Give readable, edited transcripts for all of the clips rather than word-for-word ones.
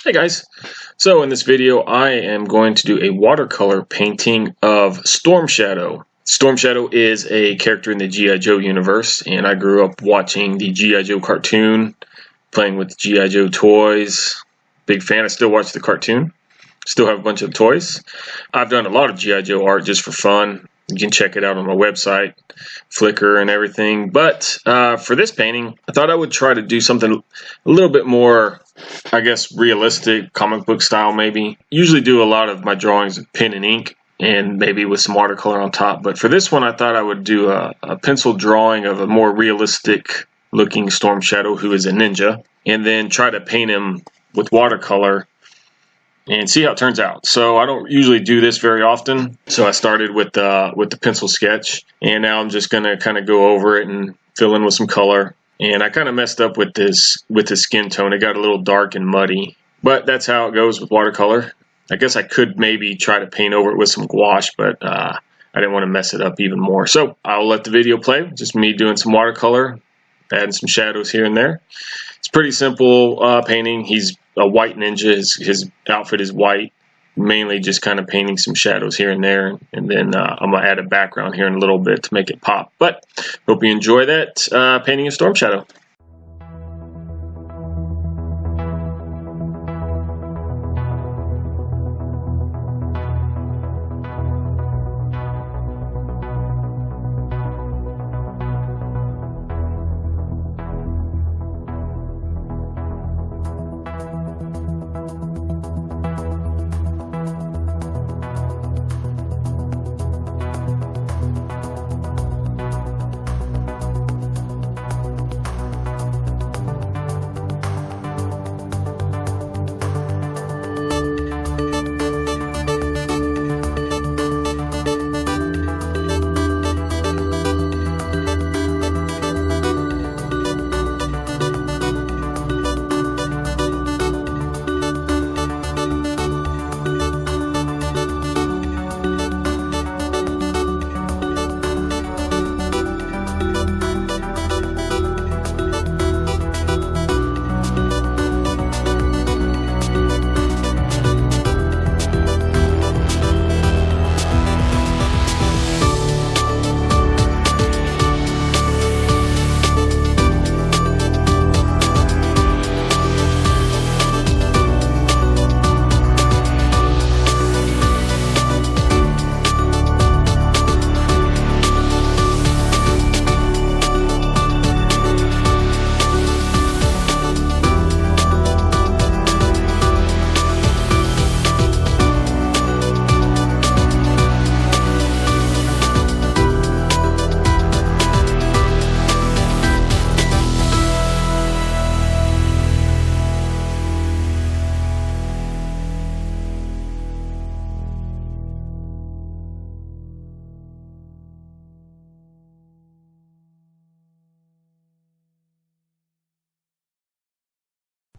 Hey guys, so in this video I am going to do a watercolor painting of Storm Shadow. Storm Shadow is a character in the G.I. Joe universe, and I grew up watching the G.I. Joe cartoon, playing with G.I. Joe toys. Big fan. I still watch the cartoon. Still have a bunch of toys. I've done a lot of G.I. Joe art just for fun. You can check it out on my website, Flickr and everything. But for this painting, I thought I would try to do something a little bit more, I guess, realistic, comic book style maybe. Usually do a lot of my drawings with pen and ink and maybe with some watercolor on top. But for this one, I thought I would do a pencil drawing of a more realistic looking Storm Shadow who is a ninja, and then try to paint him with watercolor and see how it turns out. So I don't usually do this very often. So I started with the pencil sketch, and now I'm just gonna kind of go over it and fill in with some color. And I kind of messed up with the skin tone. It got a little dark and muddy, but that's how it goes with watercolor. I guess I could maybe try to paint over it with some gouache, but I didn't want to mess it up even more. So I'll let the video play. Just me doing some watercolor, adding some shadows here and there. It's pretty simple painting. He's a white ninja. His outfit is white, mainly just kind of painting some shadows here and there, and then I'm going to add a background here in a little bit to make it pop. But hope you enjoy that painting of Storm Shadow.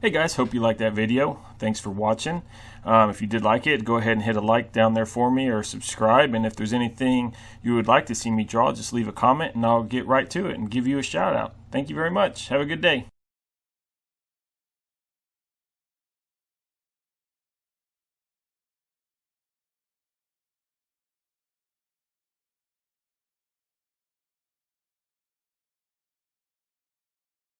Hey guys, hope you liked that video. Thanks for watching. If you did like it, go ahead and hit a like down there for me, or subscribe. And if there's anything you would like to see me draw, just leave a comment and I'll get right to it and give you a shout out. Thank you very much. Have a good day.